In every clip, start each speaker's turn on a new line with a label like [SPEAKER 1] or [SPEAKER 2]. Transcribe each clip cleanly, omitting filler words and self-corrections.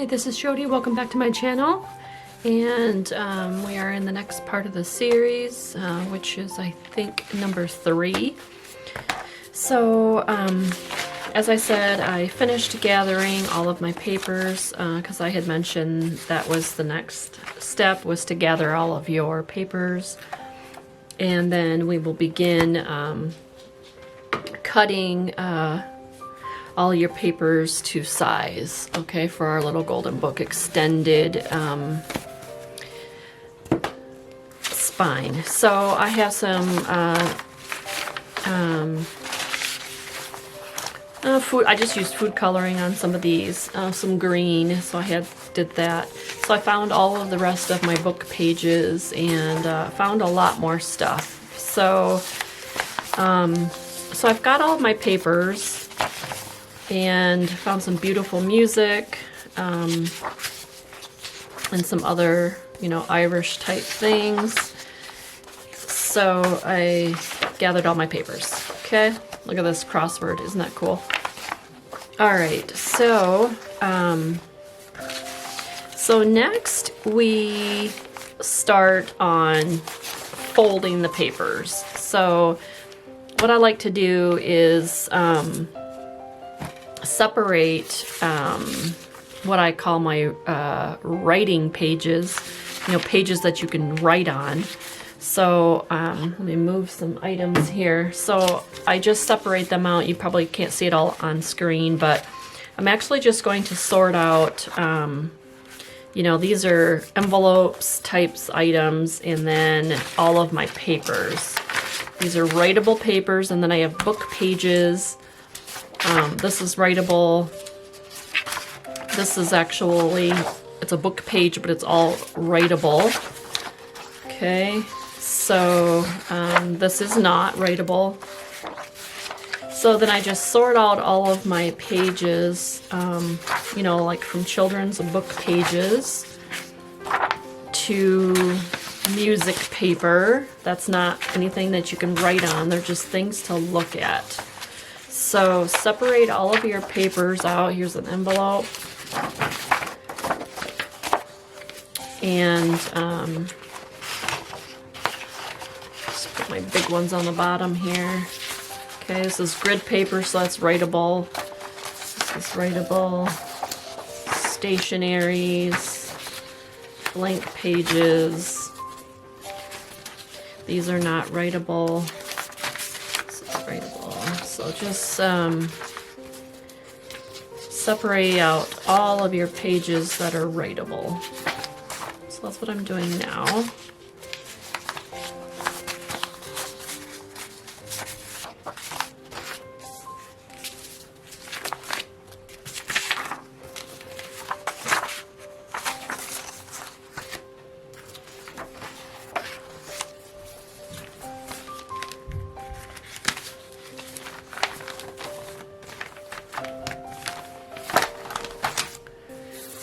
[SPEAKER 1] Hi, this is Jody. Welcome back to my channel. And we are in the next part of the series, which is, I think, number 3. So, as I said, I finished gathering all of my papers because I had mentioned that was the next step, was to gather all of your papers. And then we will begin cutting all your papers to size, okay, for our little Golden Book extended spine. So I have some food. I just used food coloring on some of these, some green, so I did that. So I found all of the rest of my book pages and found a lot more stuff. So so I've got all of my papers and found some beautiful music and some other, you know, Irish type things. So I gathered all my papers. Okay, look at this crossword, isn't that cool? All right, so so next we start on folding the papers. So what I like to do is separate what I call my writing pages, you know, pages that you can write on. So let me move some items here. So I just separate them out. You probably can't see it all on screen, but I'm actually just going to sort out, you know, these are envelopes, types, items, and then all of my papers. These are writable papers, and then I have book pages. This is writable. This is actually, it's a book page, but it's all writable. Okay, so this is not writable. So then I just sort out all of my pages, you know, like from children's book pages to music paper. That's not anything that you can write on. They're just things to look at. So separate all of your papers out. Here's an envelope. And just put my big ones on the bottom here. Okay, this is grid paper, so that's writable. This is writable. Stationaries. Blank pages. These are not writable. This is writable. So just separate out all of your pages that are writable. So that's what I'm doing now.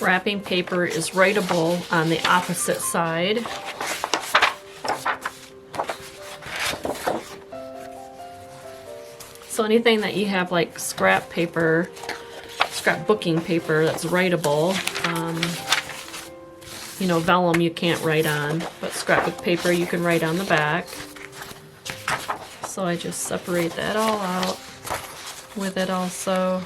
[SPEAKER 1] Wrapping paper is writable on the opposite side. So anything that you have like scrap paper, scrapbooking paper that's writable, you know, vellum you can't write on, but scrapbook paper you can write on the back. So I just separate that all out with it also.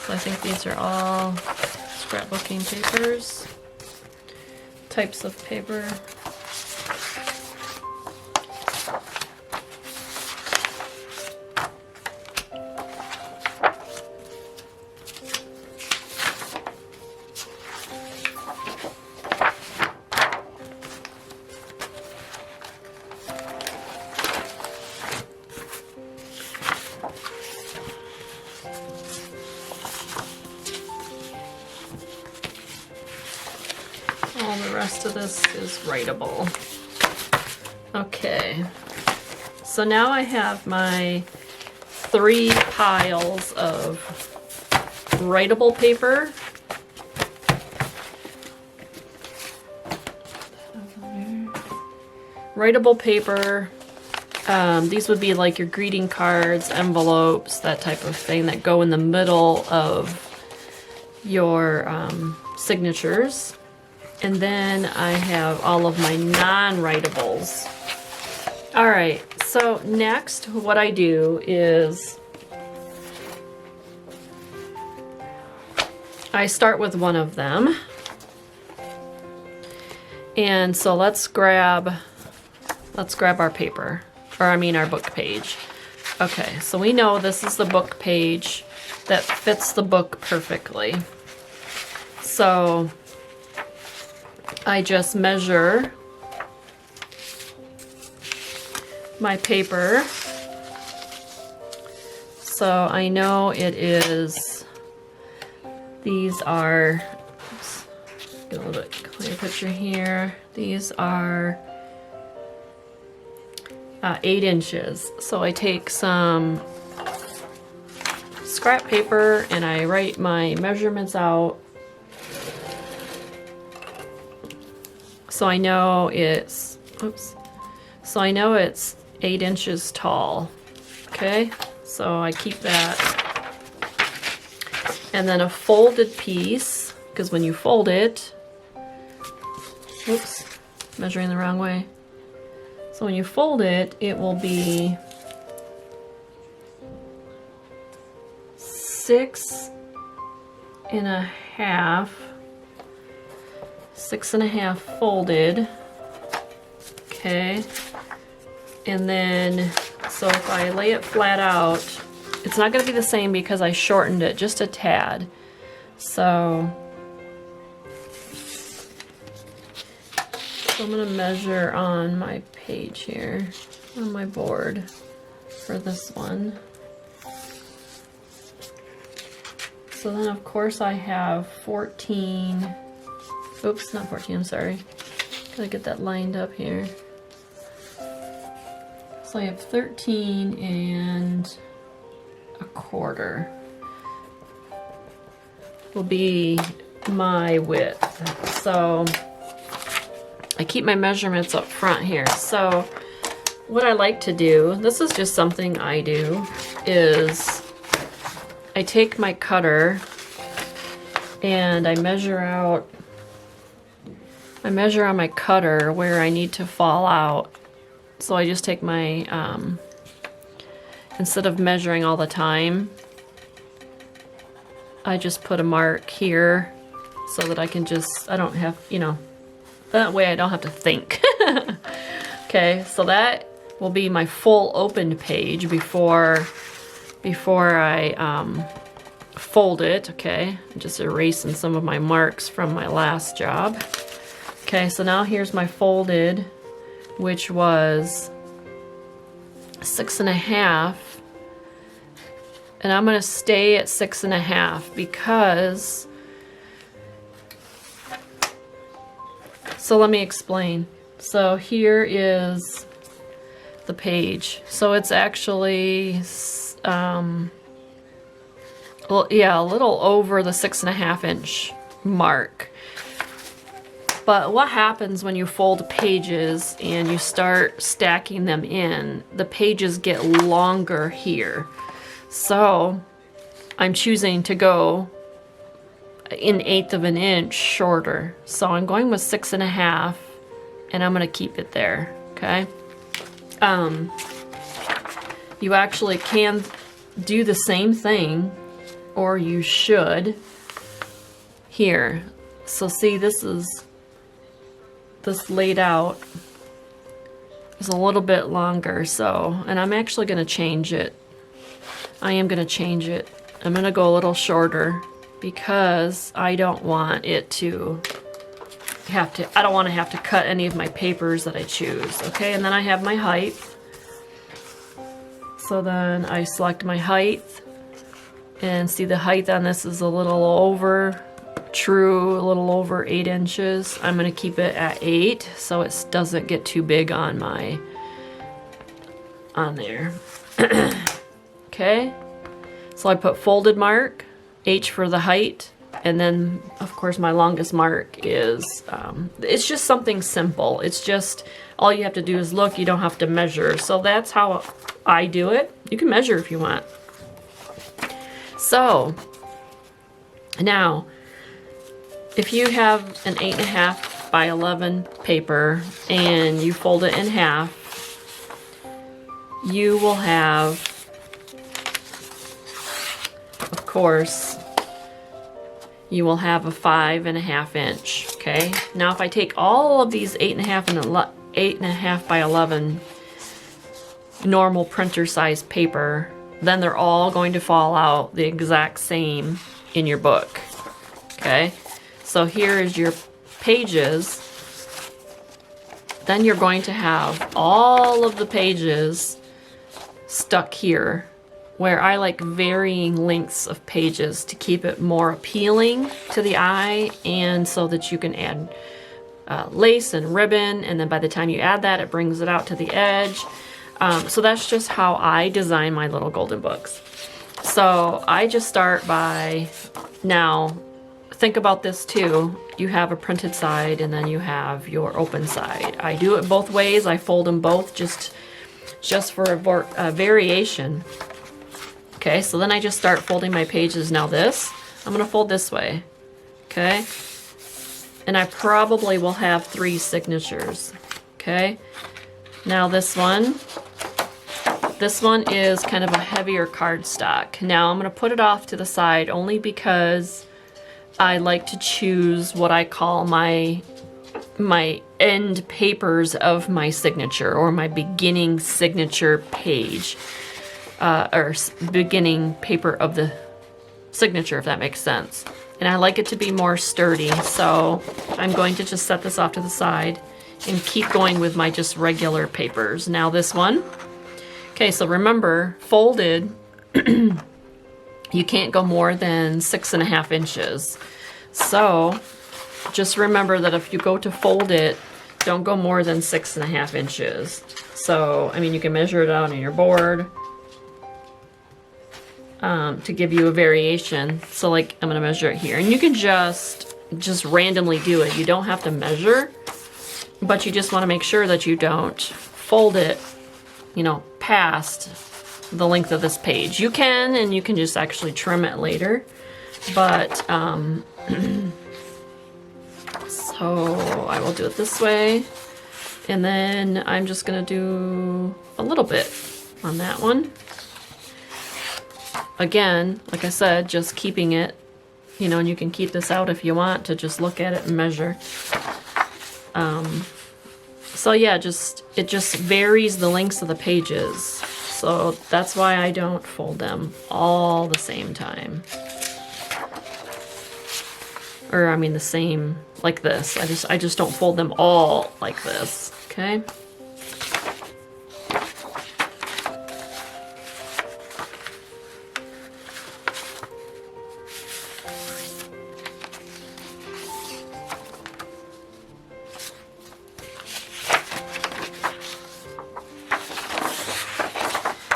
[SPEAKER 1] So I think these are all scrapbooking papers, types of paper. All the rest of this is writable. Okay, so now I have my 3 piles of writable paper. Writable paper, these would be like your greeting cards, envelopes, that type of thing that go in the middle of your signatures. And then I have all of my non-writables. All right, so next what I do is I start with one of them. And so let's grab our paper, or I mean our book page. Okay, so we know this is the book page that fits the book perfectly. So I just measure my paper. So I know it is, these are, oops, get a little bit clear picture here. These are 8 inches. So I take some scrap paper and I write my measurements out. So I know it's, oops. So I know it's 8 inches tall. Okay, so I keep that. And then a folded piece, because when you fold it, oops, measuring the wrong way. So when you fold it, it will be 6 and a half folded. Okay. And then, so if I lay it flat out, it's not going to be the same because I shortened it just a tad. So I'm going to measure on my page here, on my board for this one. So then of course I have 14, oops, not 14, I'm sorry. Gotta get that lined up here. So I have 13 and a quarter will be my width. So I keep my measurements up front here. So what I like to do, this is just something I do, is I take my cutter and I measure out, I measure on my cutter where I need to fall out. So I just take my, instead of measuring all the time, I just put a mark here so that I can just, I don't have, you know, that way I don't have to think. Okay, so that will be my full opened page before I fold it. Okay, I'm just erasing some of my marks from my last job. Okay, so now here's my folded, which was 6.5, and I'm gonna stay at 6.5 because, so let me explain. So here is the page. So it's actually, well, yeah, a little over the 6.5 inch mark. But what happens when you fold pages and you start stacking them in, the pages get longer here. So I'm choosing to go 1/8 of an inch shorter. So I'm going with 6.5 and I'm gonna keep it there, okay? You actually can do the same thing, or you should here. So see, this laid out is a little bit longer, so, and I'm actually gonna change it. I am gonna change it. I'm gonna go a little shorter because I don't want it to have to, I don't want to have to cut any of my papers that I choose. Okay, and then I have my height. So then I select my height, and see the height on this is a little over, true, a little over 8 inches. I'm gonna keep it at 8 so it doesn't get too big on my, on there. Okay, so I put folded mark, H for the height, and then of course my longest mark is, it's just something simple. It's just, all you have to do is look, you don't have to measure. So that's how I do it. You can measure if you want. So Now, if you have an 8.5 by 11 paper and you fold it in half, you will have, of course, you will have a 5.5 inch, okay? Now if I take all of these 8.5 by 11 normal printer size paper, then they're all going to fall out the exact same in your book, okay? So here is your pages. Then you're going to have all of the pages stuck here, where I like varying lengths of pages to keep it more appealing to the eye, and so that you can add lace and ribbon, and then by the time you add that, it brings it out to the edge. So that's just how I design my little golden books. So I just start by, now think about this too. You have a printed side and then you have your open side. I do it both ways. I fold them both just for a variation. Okay, so then I just start folding my pages. Now this, I'm gonna fold this way, okay? And I probably will have 3 signatures, okay? Now this one is kind of a heavier cardstock. Now I'm gonna put it off to the side only because I like to choose what I call my end papers of my signature, or my beginning signature page, or beginning paper of the signature, if that makes sense. And I like it to be more sturdy, so I'm going to just set this off to the side and keep going with my just regular papers. Now this one, okay, so remember, folded, you can't go more than 6.5 inches. So just remember that if you go to fold it, don't go more than 6.5 inches. So, I mean, you can measure it out on your board to give you a variation. So like, I'm gonna measure it here, and you can just randomly do it. You don't have to measure, but you just wanna make sure that you don't fold it, you know, past the length of this page. You can, and you can just actually trim it later. But, so I will do it this way. And then I'm just gonna do a little bit on that one. Again, like I said, just keeping it, you know, and you can keep this out if you want to just look at it and measure. So yeah, it just varies the lengths of the pages. So that's why I don't fold them all the same time. Or I mean the same, like this. I just don't fold them all like this, okay?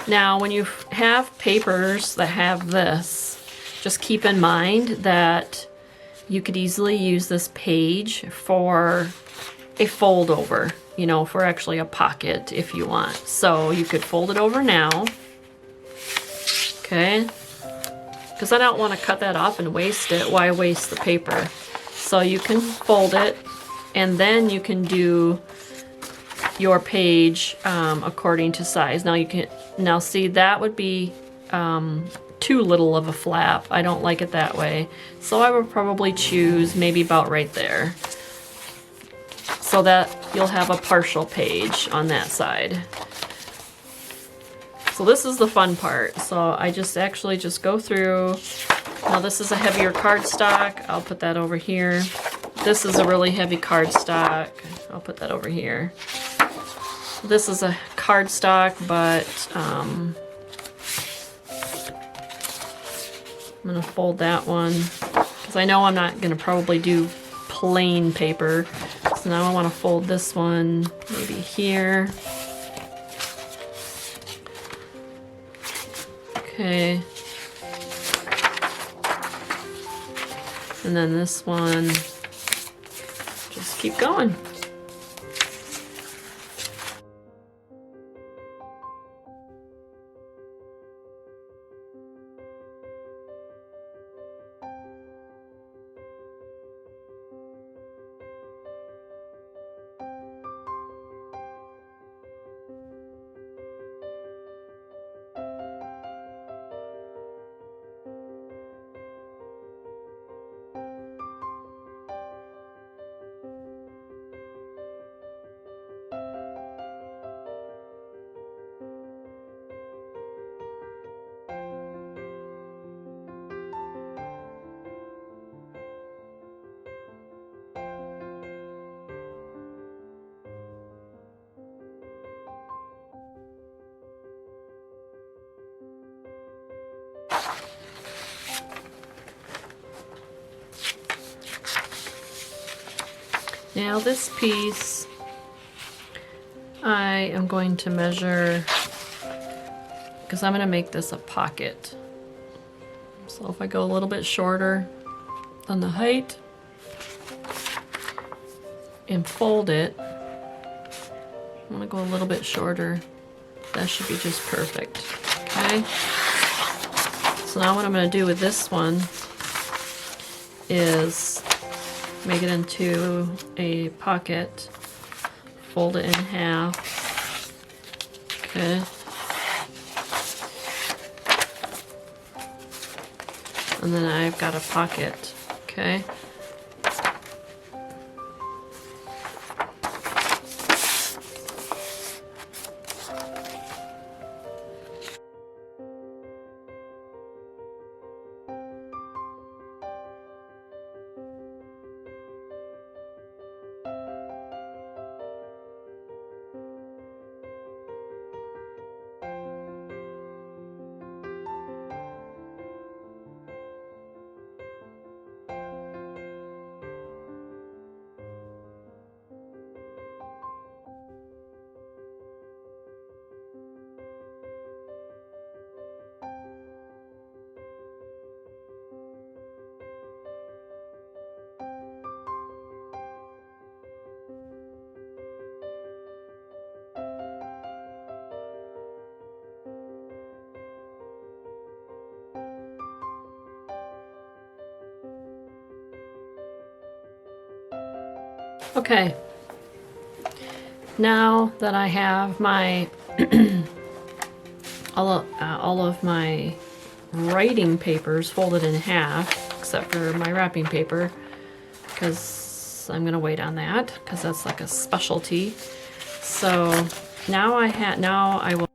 [SPEAKER 1] Now, when you have papers that have this, just keep in mind that you could easily use this page for a fold over, you know, for actually a pocket if you want. So you could fold it over now, okay? Because I don't want to cut that off and waste it. Why waste the paper? So you can fold it, and then you can do your page according to size. Now see, that would be too little of a flap. I don't like it that way. So I would probably choose maybe about right there, so that you'll have a partial page on that side. So this is the fun part. So I actually just go through. Now this is a heavier cardstock. I'll put that over here. This is a really heavy cardstock. I'll put that over here. This is a cardstock, but I'm gonna fold that one because I know I'm not gonna probably do plain paper. So now I want to fold this one maybe here. Okay. And then this one, just keep going. Now this piece, I am going to measure, because I'm going to make this a pocket. So if I go a little bit shorter on the height and fold it, I'm going to go a little bit shorter. That should be just perfect. Okay. So now what I'm going to do with this one is make it into a pocket, fold it in half. Okay. And then I've got a pocket. Okay. Okay, now that I have my all of my writing papers folded in half, except for my wrapping paper, because I'm gonna wait on that because that's like a specialty. So now I will